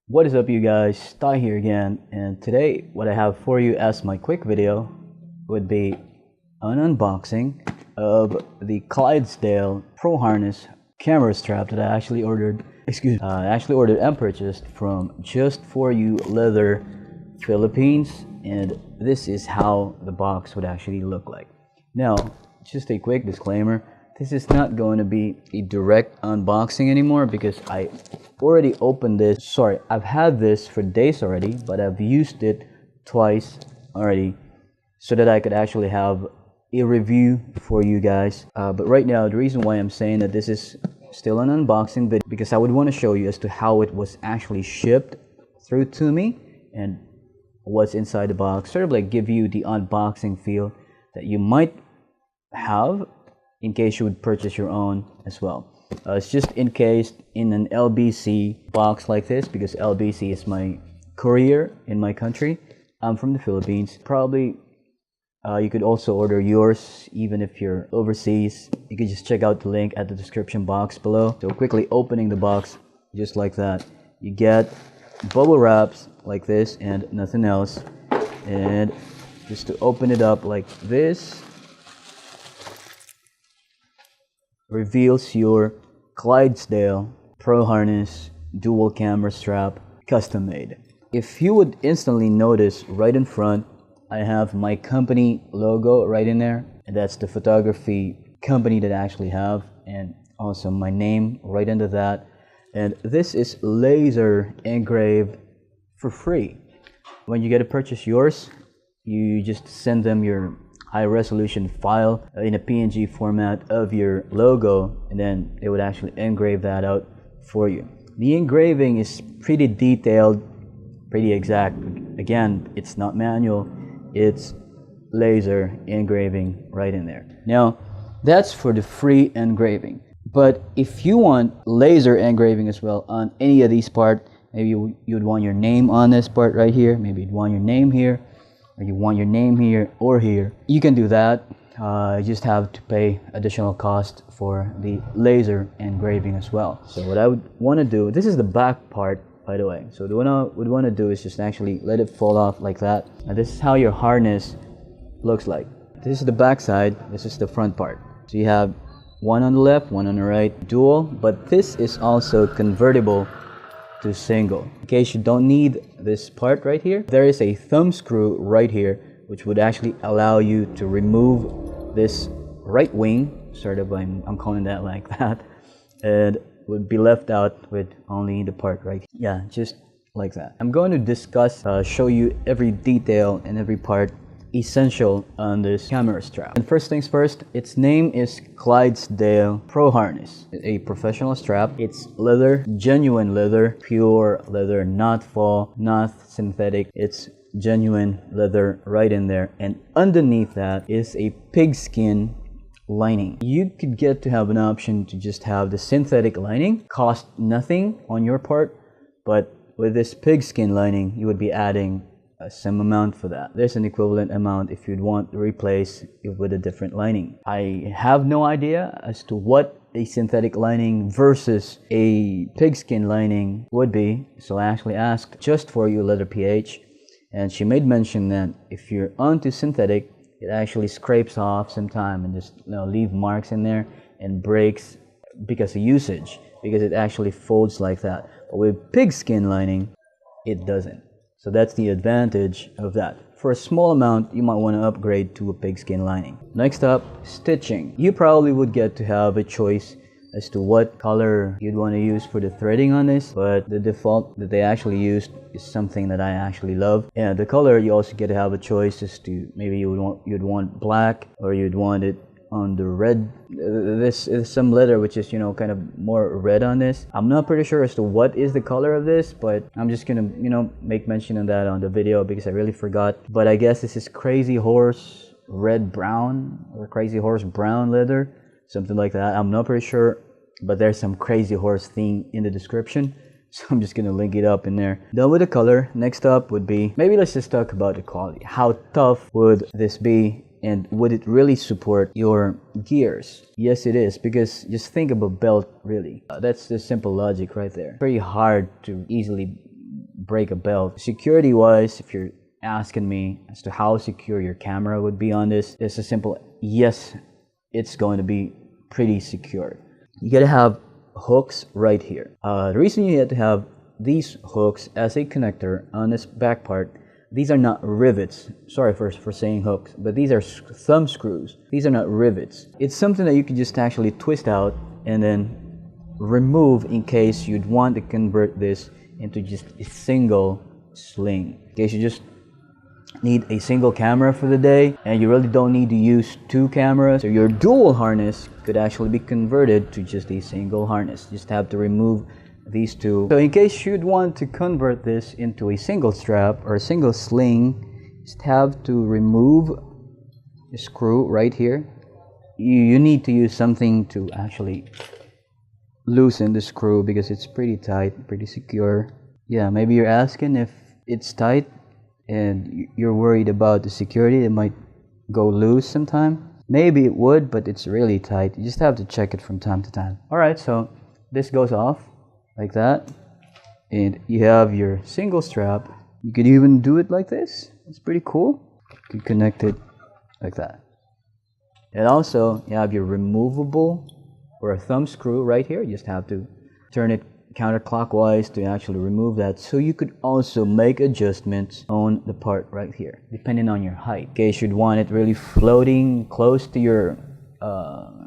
What is up, you guys? Ty here again, and today what I have for you as my quick video would be an unboxing of the Clydesdale Pro Harness camera strap that I actually ordered. I actually ordered and purchased from Just For You Leather Philippines, and this is how the box would actually look like. Now, just a quick disclaimer. This is not going to be a direct unboxing anymore because I already opened this. Sorry, I've had this for days already, but I've used it twice already so that I could actually have a review for you guys. But right now, the reason why I'm saying that this is still an unboxing video because I would want to show you as to how it was actually shipped through to me and what's inside the box. Sort of like give you the unboxing feel that you might have in case you would purchase your own as well. It's just encased in an LBC box like this because LBC is my courier in my country. I'm from the Philippines. Probably you could also order yours even if you're overseas. You could just check out the link at the description box below. So quickly opening the box just like that, you get bubble wraps like this and nothing else. And just to open it up like this, reveals your Clydesdale Pro Harness dual camera strap, custom made. If you would instantly notice right in front, I have my company logo right in there, and that's the photography company that I actually have, and also my name right under that. And this is laser engraved for free. When you get to purchase yours, you just send them your high resolution file in a PNG format of your logo, and then they would actually engrave that out for you. The engraving is pretty detailed, pretty exact. Again, it's not manual, it's laser engraving right in there. Now, that's for the free engraving. But if you want laser engraving as well on any of these parts, maybe you'd want your name on this part right here, maybe you'd want your name here, or you want your name here or here, you can do that. You just have to pay additional cost for the laser engraving as well. So what I would want to do, this is the back part, by the way. So what I would want to do is just actually let it fall off like that. And this is how your harness looks like. This is the back side, this is the front part. So you have one on the left, one on the right, dual, but this is also convertible to single. In case you don't need this part right here, there is a thumb screw right here which would actually allow you to remove this right wing, sort of, I'm calling that like that, and would be left out with only the part right here. Yeah, just like that. I'm going to discuss, show you every detail and every part essential on this camera strap. And first things first, its name is Clydesdale Pro Harness. It's a professional strap. It's leather, genuine leather, pure leather, not faux, not synthetic. It's genuine leather right in there. And underneath that is a pigskin lining. You could get to have an option to just have the synthetic lining, cost nothing on your part, but with this pigskin lining, you would be adding some amount for that. There's an equivalent amount if you'd want to replace it with a different lining. I have no idea as to what a synthetic lining versus a pigskin lining would be, so I actually asked Just For You Leather PH, and she made mention that if you're onto synthetic, it actually scrapes off sometime and just leave marks in there and breaks because of usage, because it actually folds like that. But with pigskin lining, it doesn't. So that's the advantage of that. For a small amount, you might want to upgrade to a pigskin lining. Next up, stitching. You probably would get to have a choice as to what color you'd want to use for the threading on this, but the default that they actually used is something that I actually love. And the color, you also get to have a choice as to maybe you'd want black, or you'd want it on the red. This is some leather which is kind of more red on this. I'm not pretty sure as to what is the color of this, but I'm just gonna make mention of that on the video because I really forgot. But I guess this is Crazy Horse red brown or Crazy Horse brown leather, something like that. I'm not pretty sure, but there's some Crazy Horse thing in the description, so I'm just gonna link it up in there. Done with the color. Next up would be, maybe let's just talk about the quality. How tough would this be? And would it really support your gears? Yes, it is, because just think of a belt, really. That's the simple logic right there. Very hard to easily break a belt. Security wise, if you're asking me as to how secure your camera would be on this, it's a simple yes, it's going to be pretty secure. You gotta have hooks right here. The reason you had to have these hooks as a connector on this back part, these are not rivets. Sorry for saying hooks, but these are thumb screws. These are not rivets. It's something that you can just actually twist out and then remove in case you'd want to convert this into just a single sling. In case you just need a single camera for the day and you really don't need to use two cameras, so your dual harness could actually be converted to just a single harness. You just have to remove these two. So in case you'd want to convert this into a single strap or a single sling, just have to remove the screw right here. You need to use something to actually loosen the screw because it's pretty tight, pretty secure. Yeah, maybe you're asking if it's tight and you're worried about the security, it might go loose sometime. Maybe it would, but it's really tight. You just have to check it from time to time. Alright, so this goes off like that, and you have your single strap. You could even do it like this. It's pretty cool. You could connect it like that. And also you have your removable or a thumb screw right here. You just have to turn it counterclockwise to actually remove that, so you could also make adjustments on the part right here depending on your height. In case you'd want it really floating close to your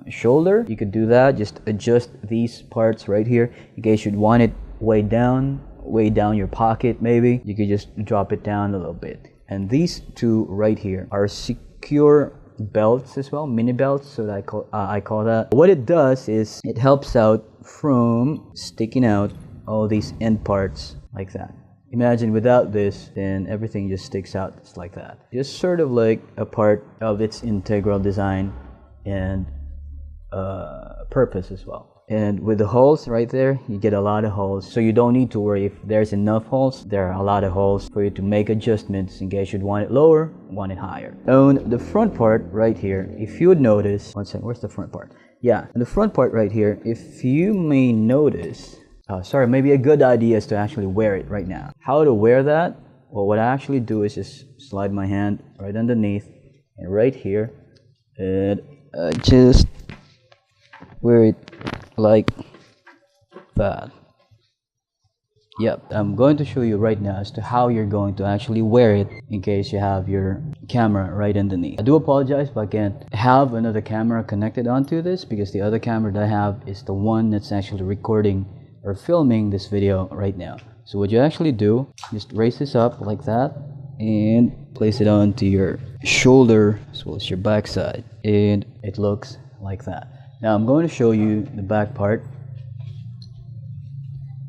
shoulder, you could do that. Just adjust these parts right here. In case you'd want it way down your pocket, maybe you could just drop it down a little bit. And these two right here are secure belts as well, mini belts, so that I call that. What it does is it helps out from sticking out all these end parts like that. Imagine without this, then everything just sticks out just like that. Just sort of like a part of its integral design and purpose as well. And with the holes right there, you get a lot of holes, so you don't need to worry if there's enough holes. There are a lot of holes for you to make adjustments in case you'd want it lower, want it higher. On the front part right here, if you would notice, one second, where's the front part? Yeah, on the front part right here, if you may notice, maybe a good idea is to actually wear it right now. How to wear that? Well, what I actually do is just slide my hand right underneath and right here, and just wear it like that. Yep, I'm going to show you right now as to how you're going to actually wear it in case you have your camera right underneath. I do apologize if I can't have another camera connected onto this, because the other camera that I have is the one that's actually recording or filming this video right now. So what you actually do, just raise this up like that and place it onto your shoulder as well as your backside, and it looks like that. Now I'm going to show you the back part.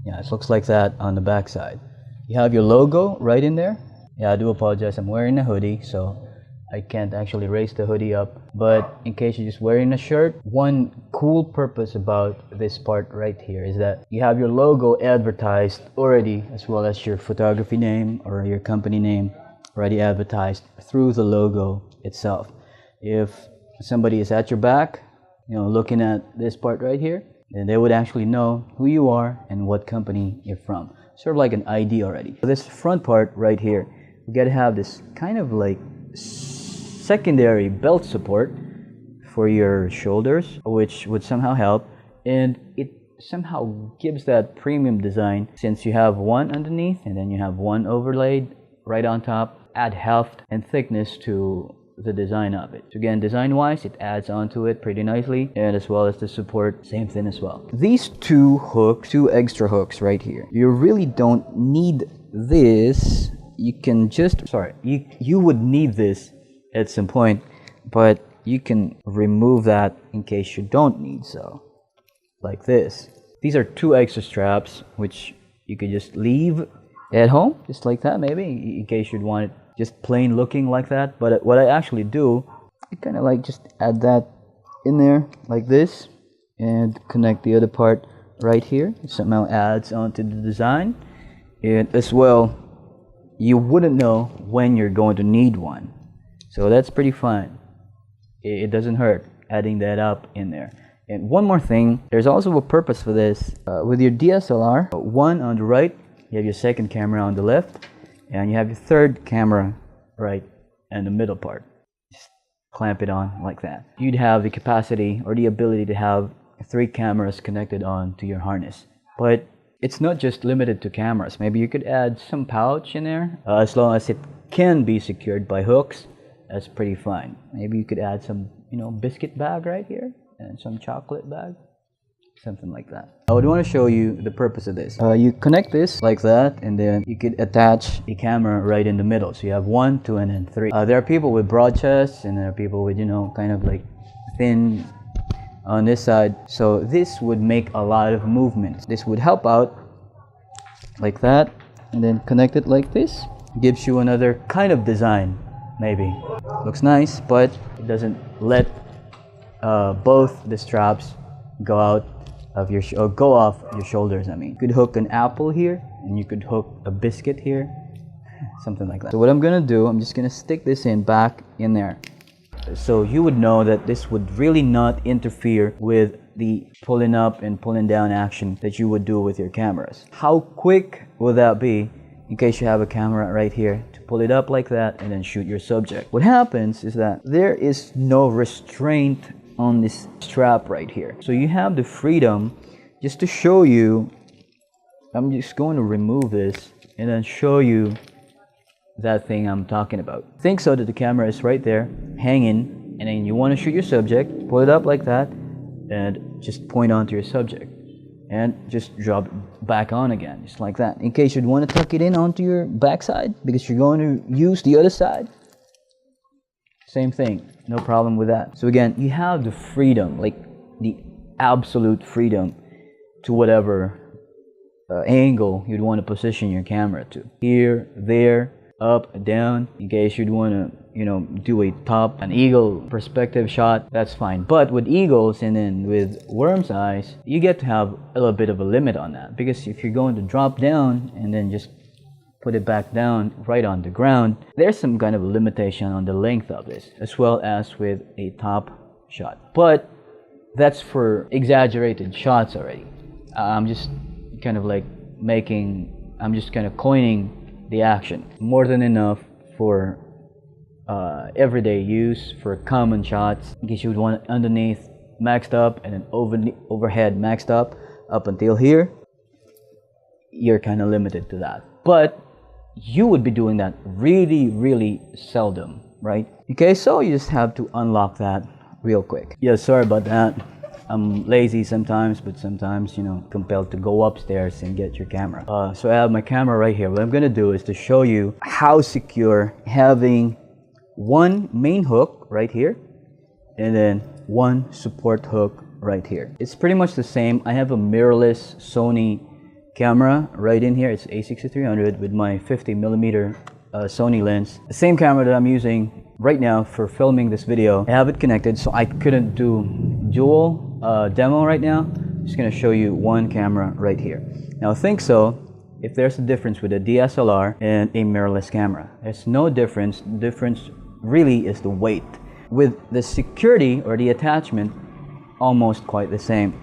Yeah, it looks like that on the back side. You have your logo right in there. Yeah, I do apologize, I'm wearing a hoodie, so I can't actually raise the hoodie up. But in case you're just wearing a shirt, one cool purpose about this part right here is that you have your logo advertised already, as well as your photography name or your company name already advertised through the logo itself. If somebody is at your back, looking at this part right here, then they would actually know who you are and what company you're from. Sort of like an ID already. So this front part right here, you gotta have this kind of like secondary belt support for your shoulders, which would somehow help, and it somehow gives that premium design, since you have one underneath and then you have one overlaid right on top. Add heft and thickness to the design of it. So again, design wise, it adds onto it pretty nicely, and as well as the support, same thing as well. These two extra hooks right here, you really don't need this. You can just, you would need this at some point, but you can remove that in case you don't need so, like this. These are two extra straps which you could just leave at home, just like that, maybe in case you'd want it just plain looking like that. But what I actually do, I kind of like just add that in there like this and connect the other part right here. It somehow adds onto the design, and as well, you wouldn't know when you're going to need one, so that's pretty fun. It doesn't hurt adding that up in there. And one more thing, there's also a purpose for this. With your DSLR, one on the right You have your second camera on the left, and you have your third camera right in the middle part. Just clamp it on like that. You'd have the capacity or the ability to have 3 cameras connected on to your harness. But it's not just limited to cameras. Maybe you could add some pouch in there. As long as it can be secured by hooks, that's pretty fine. Maybe you could add some, biscuit bag right here and some chocolate bag. Something like that. I would want to show you the purpose of this. You connect this like that, and then you could attach a camera right in the middle. So you have 1, 2, and then 3. There are people with broad chests, and there are people with, kind of like thin on this side. So this would make a lot of movements. This would help out like that, and then connect it like this. Gives you another kind of design, maybe. Looks nice, but it doesn't let both the straps go out of your go off your shoulders. I mean, you could hook an apple here, and you could hook a biscuit here, something like that. So what I'm gonna do, I'm just gonna stick this back in there, so you would know that this would really not interfere with the pulling up and pulling down action that you would do with your cameras. How quick will that be in case you have a camera right here to pull it up like that and then shoot your subject? What happens is that there is no restraint on this strap right here. So you have the freedom. Just to show you, I'm just going to remove this and then show you that thing I'm talking about. Think so that the camera is right there hanging, and then you want to shoot your subject, pull it up like that, and just point onto your subject and just drop it back on again, just like that, in case you'd want to tuck it in onto your backside because you're going to use the other side. Same thing, no problem with that. So again, you have the freedom, like the absolute freedom to whatever angle you'd want to position your camera to. Here, there, up, down, in case you'd want to, do an eagle perspective shot, that's fine. But with eagles and then with worm's eyes, you get to have a little bit of a limit on that, because if you're going to drop down and then just put it back down right on the ground, there's some kind of a limitation on the length of this, as well as with a top shot. But that's for exaggerated shots already. I'm just kind of coining the action. More than enough for everyday use, for common shots, in case you would want it underneath maxed up and then overhead maxed up until here. You're kind of limited to that. But you would be doing that really, really seldom, right? Okay, so you just have to unlock that real quick. Yeah, sorry about that. I'm lazy sometimes, but sometimes, compelled to go upstairs and get your camera. So I have my camera right here. What I'm gonna do is to show you how secure having one main hook right here and then one support hook right here. It's pretty much the same. I have a mirrorless Sony camera right in here. It's a6300 with my 50mm Sony lens. The same camera that I'm using right now for filming this video. I have it connected, so I couldn't do dual demo right now. I'm just gonna show you one camera right here. Now think so if there's a difference with a DSLR and a mirrorless camera. There's no difference. The difference really is the weight. With the security or the attachment, almost quite the same,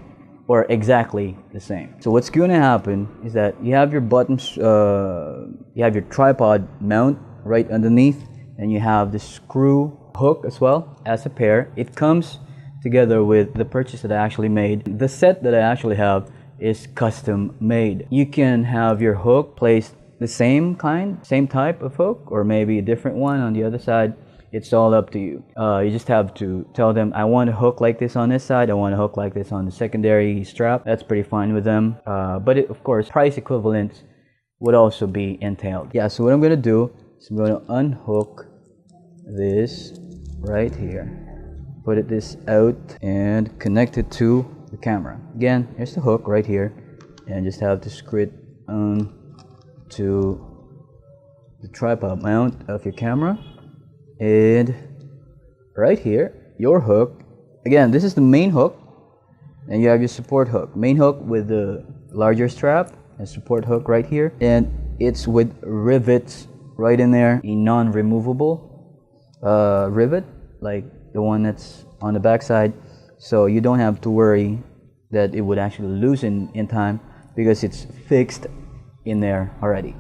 or exactly the same. So what's going to happen is that you have your buttons, you have your tripod mount right underneath, and you have the screw hook as well as a pair. It comes together with the purchase that I actually made. The set that I actually have is custom made. You can have your hook placed the same type of hook, or maybe a different one on the other side. It's all up to you. You just have to tell them, I want a hook like this on this side, I want a hook like this on the secondary strap. That's pretty fine with them. But of course, price equivalence would also be entailed. Yeah, so what I'm gonna do is I'm gonna unhook this right here, put this out and connect it to the camera. Again, here's the hook right here, and just have to screw it on to the tripod mount of your camera. And right here, your hook, again, this is the main hook, and you have your support hook. Main hook with the larger strap, and support hook right here, and it's with rivets right in there, a non-removable rivet, like the one that's on the back side, so you don't have to worry that it would actually loosen in time, because it's fixed in there already.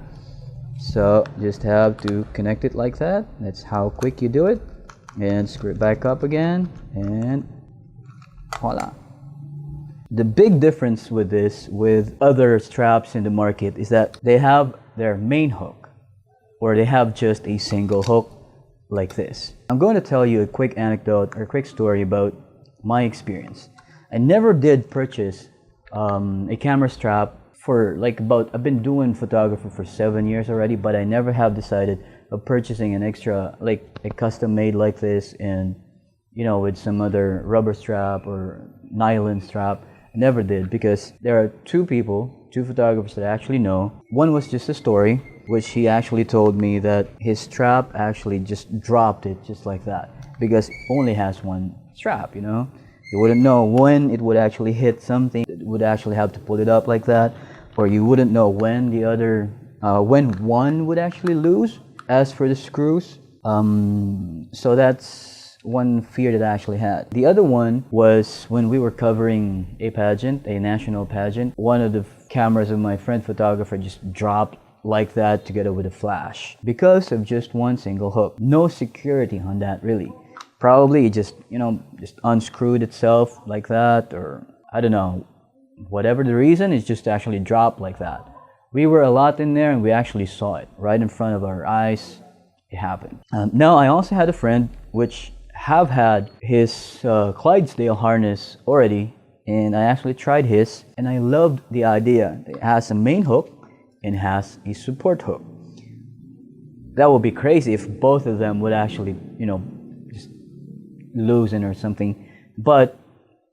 So just have to connect it like that. That's how quick you do it. And screw it back up again, and voila. The big difference with this, with other straps in the market, is that they have their main hook, or they have just a single hook like this. I'm going to tell you a quick anecdote or a quick story about my experience. I never did purchase a camera strap for I've been doing photography for 7 years already, but I never have decided of purchasing an extra, like a custom made like this, and with some other rubber strap or nylon strap. I never did, because there are two photographers that I actually know. One was just a story, which he actually told me that his strap actually just dropped it just like that, because it only has one strap, You wouldn't know when it would actually hit something. It would actually have to pull it up like that, or you wouldn't know when when one would actually lose. As for the screws, so that's one fear that I actually had. The other one was when we were covering a pageant, a national pageant. One of the cameras of my friend photographer just dropped like that together with a flash because of just one single hook. No security on that, really. Probably just unscrewed itself like that, or I don't know. Whatever the reason, it's just actually dropped like that. We were a lot in there, and we actually saw it right in front of our eyes. It happened. Now, I also had a friend which have had his Clydesdale harness already, and I actually tried his, and I loved the idea. It has a main hook and has a support hook. That would be crazy if both of them would actually, just loosen or something. But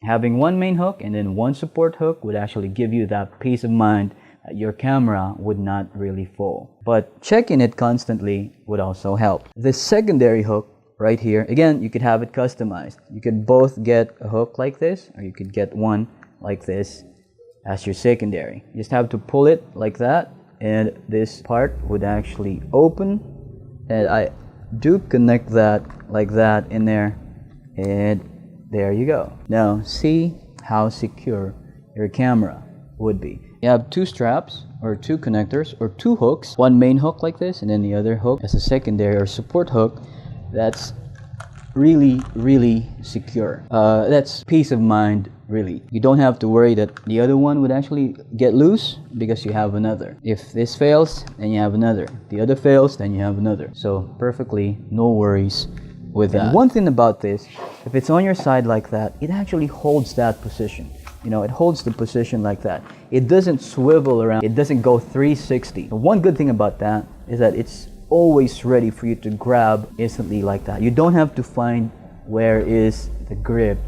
having one main hook and then one support hook would actually give you that peace of mind. Your camera would not really fall. But checking it constantly would also help. The secondary hook right here, again, you could have it customized. You could both get a hook like this, or you could get one like this as your secondary. You just have to pull it like that, and this part would actually open. And I do connect that like that in there, and there you go. Now see how secure your camera would be. You have two straps, or two connectors, or two hooks. One main hook like this, and then the other hook as a secondary or support hook. That's really, really secure. That's peace of mind, really. You don't have to worry that the other one would actually get loose, because you have another. If this fails, then you have another. The other fails, then you have another. So perfectly, no worries with that. And one thing about this, if it's on your side like that, it actually holds that position. It holds the position like that. It doesn't swivel around. It doesn't go 360. The one good thing about that is that it's always ready for you to grab instantly like that. You don't have to find where is the grip.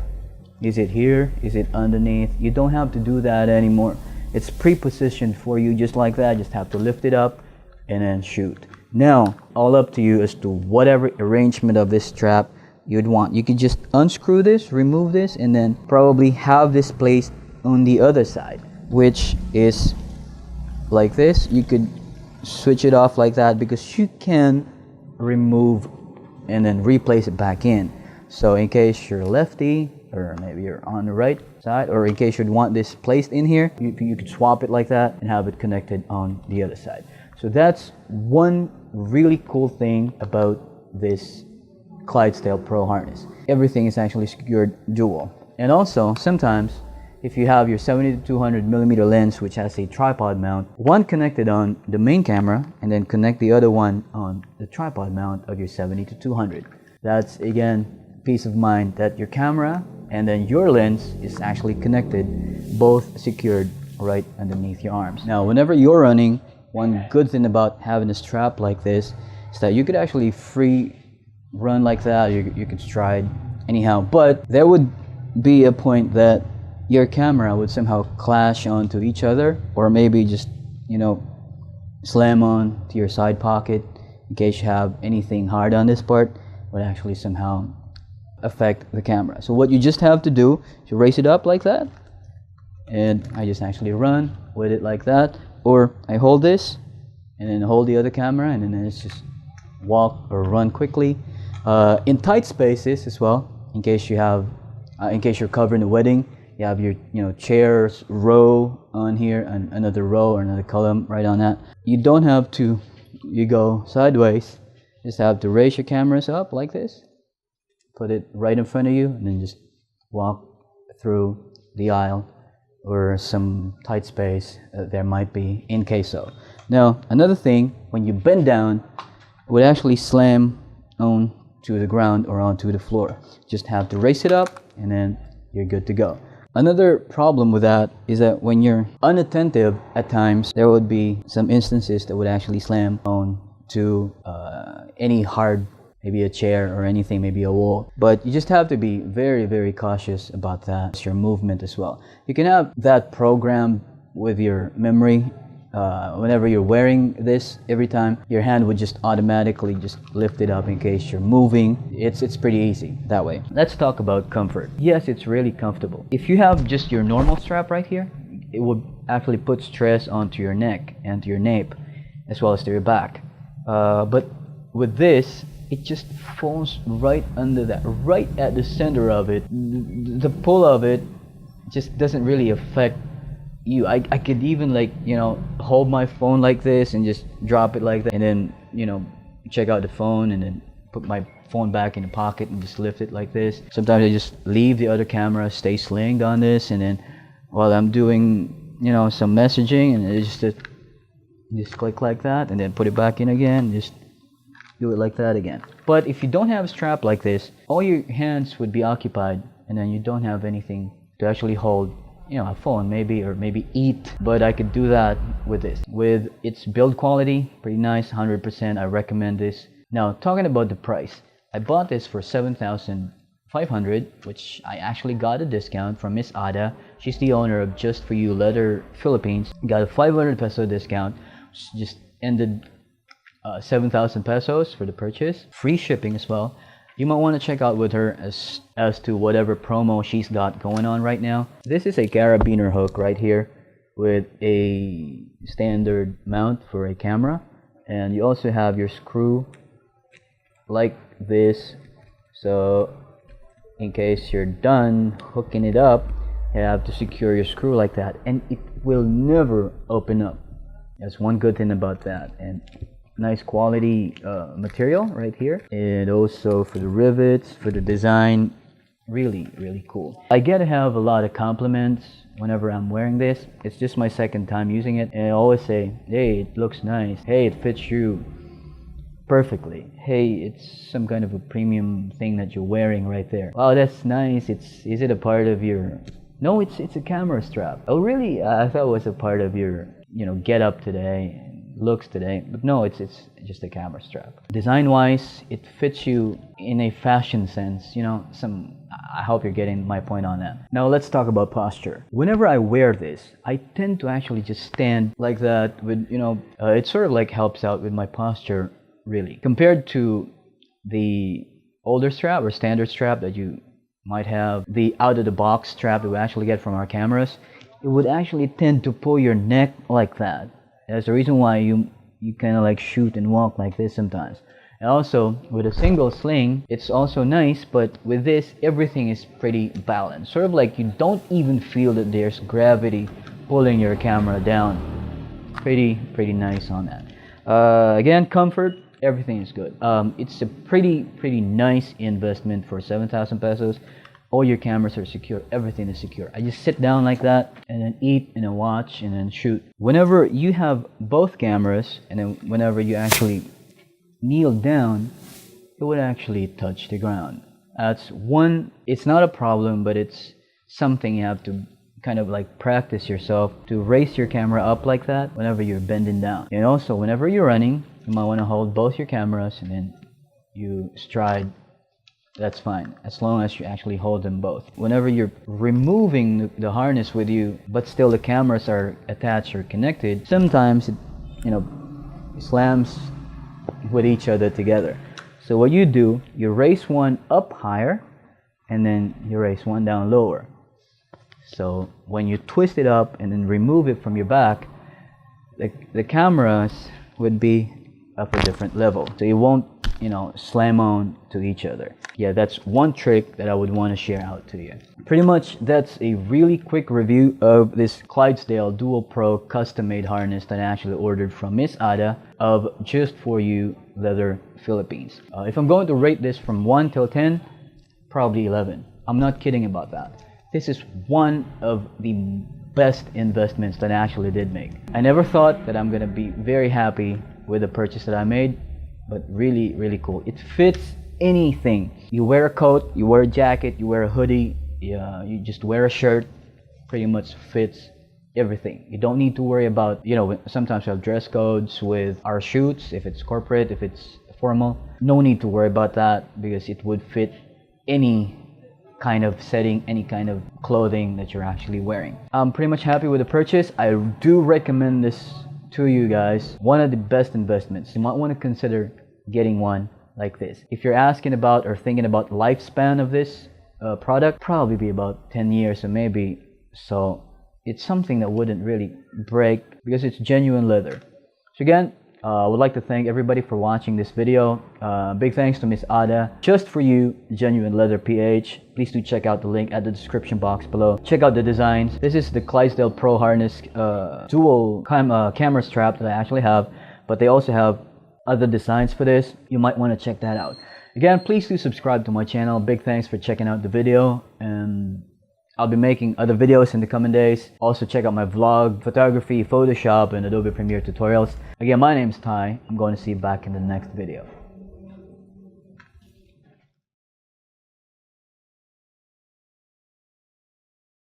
Is it here? Is it underneath? You don't have to do that anymore. It's pre-positioned for you just like that. Just have to lift it up and then shoot. Now, all up to you as to whatever arrangement of this strap you'd want. You could just unscrew this, remove this, and then probably have this placed on the other side, which is like this. You could switch it off like that, because you can remove and then replace it back in. So in case you're lefty, or maybe you're on the right side, or in case you'd want this placed in here, you could swap it like that and have it connected on the other side. So that's one really cool thing about this Clydesdale Pro harness. Everything is actually secured dual. And also, sometimes if you have your 70 to 200 millimeter lens, which has a tripod mount, one connected on the main camera, and then connect the other one on the tripod mount of your 70 to 200. That's, again, peace of mind that your camera and then your lens is actually connected, both secured right underneath your arms. Now, whenever you're running, one good thing about having a strap like this is that you could actually free run like that. You could stride anyhow, but there would be a point that your camera would somehow clash onto each other, or maybe just slam on to your side pocket in case you have anything hard on this part. Would actually somehow affect the camera. So what you just have to do is you raise it up like that, and I just actually run with it like that, or I hold this and then hold the other camera, and then it's just walk or run quickly in tight spaces as well. In case you have, in case you're covering a wedding, you have your chairs row on here and another row or another column right on that. You don't have to, you go sideways, just have to raise your cameras up like this, put it right in front of you, and then just walk through the aisle or some tight space there might be in case so. Now another thing, when you bend down, it would actually slam on to the ground or onto the floor. Just have to raise it up and then you're good to go. Another problem with that is that when you're unattentive at times, there would be some instances that would actually slam on to any hard, maybe a chair or anything, maybe a wall. But you just have to be very, very cautious about that. It's your movement as well. You can have that programmed with your memory. Whenever you're wearing this, every time your hand would just automatically just lift it up in case you're moving. It's pretty easy that way. Let's talk about comfort. Yes, it's really comfortable. If you have just your normal strap right here, it would actually put stress onto your neck and to your nape as well as to your back. But with this, it just falls right under that, right at the center of it. The pull of it just doesn't really affect you. I could even, like, you know, hold my phone like this and just drop it like that, and then, you know, check out the phone and then put my phone back in the pocket and just lift it like this. Sometimes I just leave the other camera, stay slinged on this, and then while I'm doing, you know, some messaging, and it's just click like that and then put it back in again, just do it like that again. But if you don't have a strap like this, all your hands would be occupied and then you don't have anything to actually hold, you know, a phone maybe, or maybe eat. But I could do that with this. With its build quality, pretty nice, 100%. I recommend this. Now, talking about the price, I bought this for $7,500, which I actually got a discount from Miss Ada. She's the owner of Just For You Leather Philippines. Got a 500 peso discount, which just ended 7,000 pesos for the purchase. Free shipping as well. You might want to check out with her as to whatever promo she's got going on right now. This is a carabiner hook right here with a standard mount for a camera, and you also have your screw like this, so in case you're done hooking it up, you have to secure your screw like that, and it will never open up. That's one good thing about that. And nice quality material right here, and also for the rivets, for the design, really cool. I get to have a lot of compliments whenever I'm wearing this. It's just my second time using it, and I always say, hey, it looks nice, hey, it fits you perfectly, hey, it's some kind of a premium thing that you're wearing right there. Wow, that's nice. Is it a part of your... No, it's a camera strap. Oh really? I thought it was a part of your, you know, get up today, looks today, but no, it's just a camera strap. Design wise, it fits you in a fashion sense, you know. I hope you're getting my point on that. Now let's talk about posture. Whenever I wear this, I tend to actually just stand like that with, you know, it sort of like helps out with my posture really, compared to the older strap or standard strap that you might have, the out of the box strap that we actually get from our cameras. It would actually tend to pull your neck like that. That's the reason why you kind of like shoot and walk like this sometimes. And also with a single sling, it's also nice, but with this, everything is pretty balanced. Sort of like you don't even feel that there's gravity pulling your camera down. Pretty nice on that. Again, comfort, everything is good. It's a pretty nice investment for 7,000 pesos. All your cameras are secure, everything is secure. I just sit down like that and then eat and then watch and then shoot. Whenever you have both cameras and then whenever you actually kneel down, it would actually touch the ground. That's one, it's not a problem, but it's something you have to kind of like practice yourself to raise your camera up like that whenever you're bending down. And also whenever you're running, you might want to hold both your cameras and then you stride. That's fine, as long as you actually hold them both. Whenever you're removing the harness with you, but still the cameras are attached or connected, sometimes it, you know, slams with each other together. So what you do, you raise one up higher, and then you raise one down lower. So when you twist it up and then remove it from your back, the cameras would be up a different level. So you won't slam on to each other. Yeah, that's one trick that I would want to share out to you. Pretty much that's a really quick review of this Clydesdale Dual Pro custom made harness that I actually ordered from Miss Ada of Just For You Leather Philippines. If I'm going to rate this from 1 till 10, probably 11. I'm not kidding about that. This is one of the best investments that I actually did make. I never thought that I'm gonna be very happy with the purchase that I made, but really cool. It fits anything. You wear a coat, you wear a jacket, you wear a hoodie, you just wear a shirt, pretty much fits everything. You don't need to worry about, sometimes we have dress codes with our shoots, if it's corporate, if it's formal. No need to worry about that because it would fit any kind of setting, any kind of clothing that you're actually wearing. I'm pretty much happy with the purchase. I do recommend this to you guys. One of the best investments. You might want to consider getting one like this. If you're asking about or thinking about lifespan of this product, probably be about 10 years or maybe so. It's something that wouldn't really break because it's genuine leather. So again, I would like to thank everybody for watching this video. Big thanks to Miss Ada. Just For You Genuine Leather PH. Please do check out the link at the description box below. Check out the designs. This is the Clydesdale Pro Harness dual camera strap that I actually have, but they also have other designs for this. You might want to check that out. Again, please do subscribe to my channel. Big thanks for checking out the video, and I'll be making other videos in the coming days. Also check out my vlog, photography, Photoshop, and Adobe Premiere tutorials. Again, my name's Ty. I'm going to see you back in the next video.